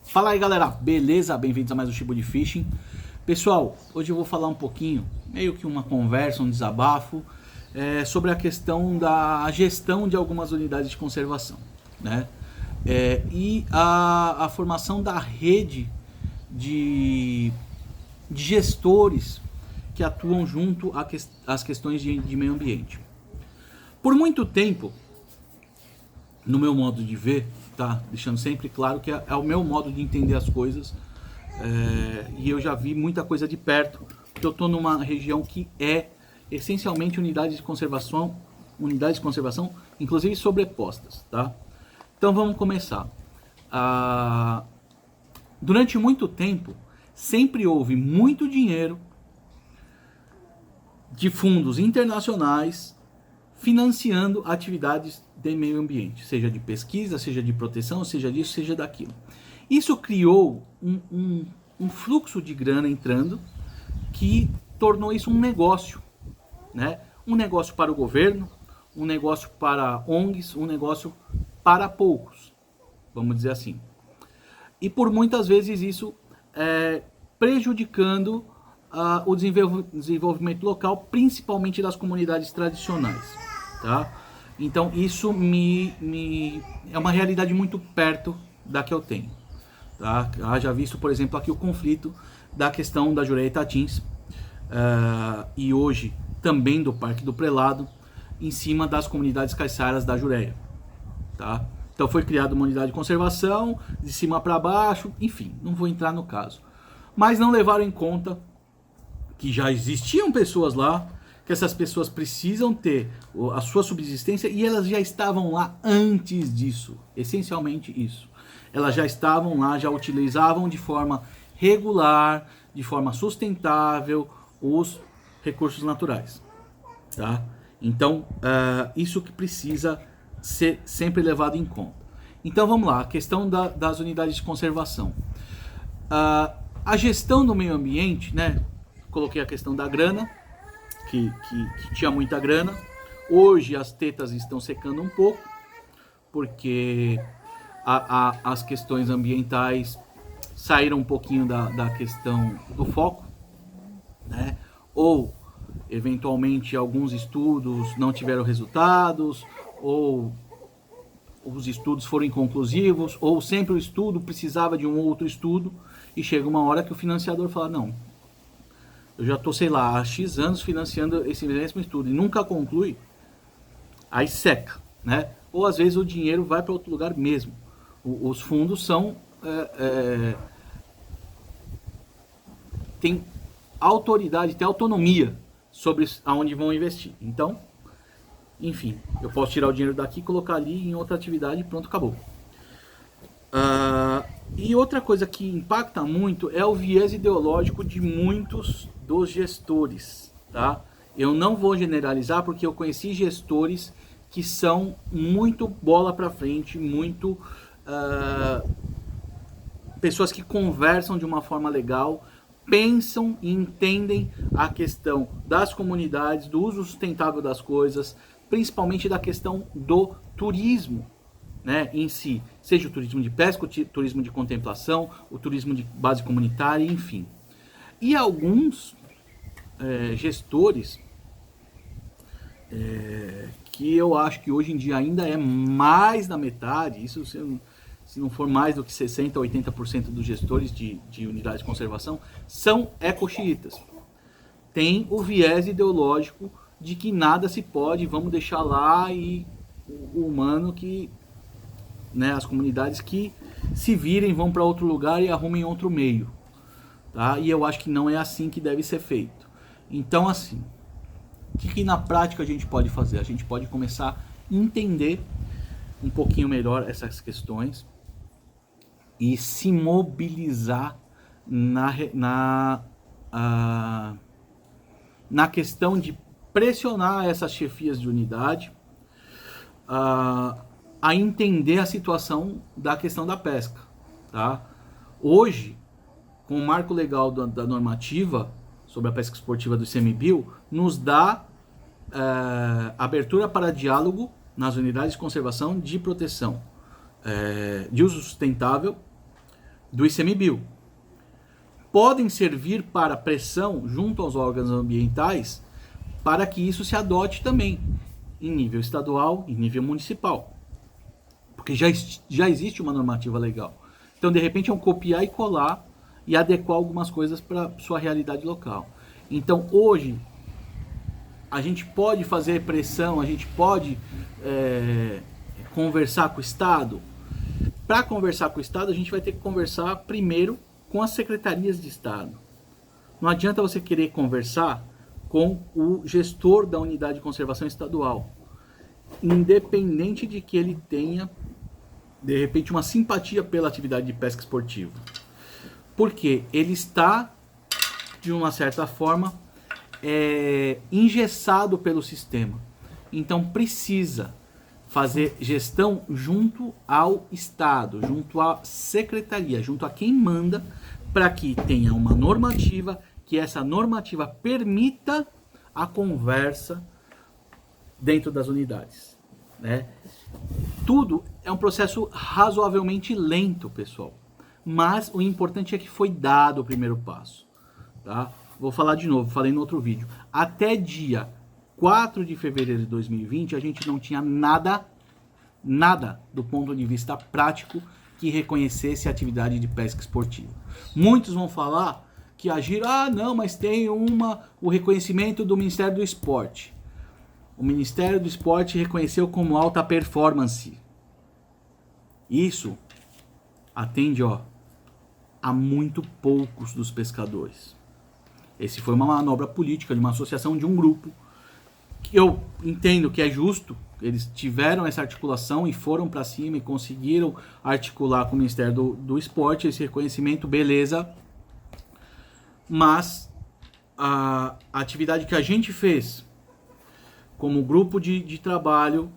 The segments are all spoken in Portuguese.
Fala aí galera, beleza? Bem-vindos a mais um Shibu de Fishing. Pessoal, hoje eu vou falar um pouquinho, meio que uma conversa, um desabafo, sobre a questão da gestão de algumas unidades de conservação, né? E a formação da rede de gestores que atuam junto às questões de meio ambiente. Por muito tempo, no meu modo de ver, tá? Deixando sempre claro que é o meu modo de entender as coisas, e eu já vi muita coisa de perto, porque eu estou numa região que é essencialmente unidades de conservação, inclusive sobrepostas, tá? Então vamos começar. Durante muito tempo, sempre houve muito dinheiro de fundos internacionais financiando atividades de meio ambiente, seja de pesquisa, seja de proteção, seja disso, seja daquilo. Isso criou um fluxo de grana entrando que tornou isso um negócio, né? Um negócio para o governo, um negócio para ONGs, um negócio para poucos, vamos dizer assim. E por muitas vezes isso prejudicando o desenvolvimento local, principalmente das comunidades tradicionais, tá? Então isso é uma realidade muito perto da que eu tenho, tá? Já visto, por exemplo, aqui o conflito da questão da Jureia Itatins, e hoje também do Parque do Prelado, em cima das comunidades caiçaras da Jureia, tá? Então foi criada uma unidade de conservação, de cima para baixo, enfim, não vou entrar no caso. Mas não levaram em conta que já existiam pessoas lá, que essas pessoas precisam ter a sua subsistência e elas já estavam lá antes disso, essencialmente isso. Elas já estavam lá, já utilizavam de forma regular, de forma sustentável os recursos naturais, tá? Então, isso que precisa ser sempre levado em conta. Então vamos lá, a questão das unidades de conservação. A gestão do meio ambiente, né? Coloquei a questão da grana, que tinha muita grana. Hoje as tetas estão secando um pouco, porque as questões ambientais saíram um pouquinho da questão do foco, né? Ou eventualmente alguns estudos não tiveram resultados, ou os estudos foram inconclusivos, ou sempre o estudo precisava de um outro estudo, e chega uma hora que o financiador fala, não, eu já estou, sei lá, há X anos financiando esse mesmo estudo e nunca conclui, aí seca, né? Ou às vezes o dinheiro vai para outro lugar mesmo. Os fundos tem autoridade, tem autonomia sobre aonde vão investir. Então, enfim, eu posso tirar o dinheiro daqui, colocar ali em outra atividade e pronto, acabou. E outra coisa que impacta muito é o viés ideológico de muitos dos gestores, tá? Eu não vou generalizar porque eu conheci gestores que são muito bola para frente, muito pessoas que conversam de uma forma legal, pensam e entendem a questão das comunidades, do uso sustentável das coisas, principalmente da questão do turismo, né, em si, seja o turismo de pesca, o turismo de contemplação, o turismo de base comunitária, enfim. E alguns gestores que eu acho que hoje em dia ainda é mais da metade, isso se não for mais do que 60% a 80% dos gestores de unidades de conservação, são ecoxiitas. Tem o viés ideológico de que nada se pode, vamos deixar lá, e o humano que, né, as comunidades que se virem, vão para outro lugar e arrumem outro meio, tá? E eu acho que não é assim que deve ser feito. Então, assim, o que na prática a gente pode fazer? A gente pode começar a entender um pouquinho melhor essas questões e se mobilizar na questão de pressionar essas chefias de unidade a entender a situação da questão da pesca, tá? Hoje, com o marco legal da normativa sobre a pesca esportiva do ICMBio, nos dá abertura para diálogo nas unidades de conservação de proteção de uso sustentável do ICMBio. Podem servir para pressão junto aos órgãos ambientais para que isso se adote também em nível estadual e nível municipal. Porque já existe uma normativa legal. Então, de repente, é um copiar e colar e adequar algumas coisas para sua realidade local. Então, hoje, a gente pode fazer pressão, a gente pode conversar com o Estado. Para conversar com o Estado, a gente vai ter que conversar primeiro com as secretarias de Estado. Não adianta você querer conversar com o gestor da unidade de conservação estadual, independente de que ele tenha, de repente, uma simpatia pela atividade de pesca esportiva. Porque ele está, de uma certa forma, engessado pelo sistema. Então precisa fazer gestão junto ao Estado, junto à secretaria, junto a quem manda, para que tenha uma normativa, que essa normativa permita a conversa dentro das unidades, né? Tudo é um processo razoavelmente lento, pessoal, mas o importante é que foi dado o primeiro passo, tá? Vou falar de novo, falei no outro vídeo. Até dia 4 de fevereiro de 2020, a gente não tinha nada do ponto de vista prático que reconhecesse a atividade de pesca esportiva. Muitos vão falar que agiram, não, mas tem o reconhecimento do Ministério do Esporte. O Ministério do Esporte reconheceu como alta performance. Isso atende, a muito poucos dos pescadores. Esse foi uma manobra política de uma associação, de um grupo, que eu entendo que é justo. Eles tiveram essa articulação e foram para cima e conseguiram articular com o Ministério do Esporte esse reconhecimento, beleza. Mas a atividade que a gente fez como grupo de trabalho,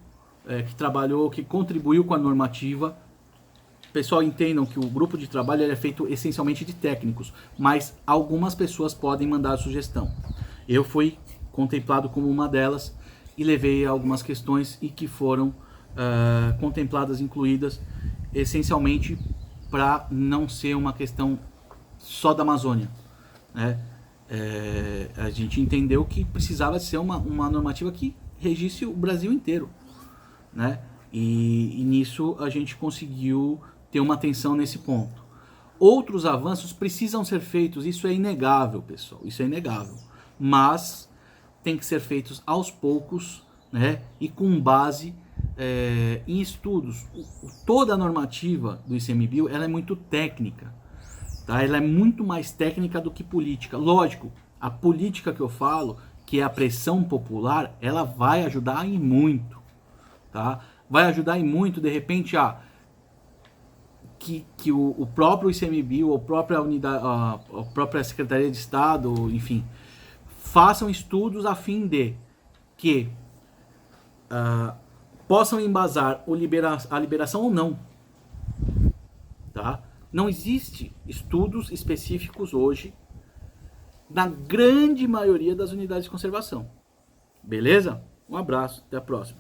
que trabalhou, que contribuiu com a normativa, pessoal, entendam que o grupo de trabalho é feito essencialmente de técnicos, mas algumas pessoas podem mandar sugestão. Eu fui contemplado como uma delas e levei algumas questões e que foram contempladas, incluídas, essencialmente para não ser uma questão só da Amazônia, né? A gente entendeu que precisava ser uma normativa que regisse o Brasil inteiro, né? E nisso a gente conseguiu ter uma atenção nesse ponto. Outros avanços precisam ser feitos, isso é inegável, pessoal, isso é inegável, mas tem que ser feitos aos poucos, né? E com base em estudos. Toda a normativa do ICMBio, ela é muito técnica, tá? Ela é muito mais técnica do que política. Lógico, a política que eu falo, que é a pressão popular, ela vai ajudar em muito, tá? Vai ajudar em muito, de repente, que o próprio ICMBio, ou a própria Secretaria de Estado, enfim, façam estudos a fim de que possam embasar a liberação ou não, tá? Não existe estudos específicos hoje na grande maioria das unidades de conservação. Beleza? Um abraço, até a próxima.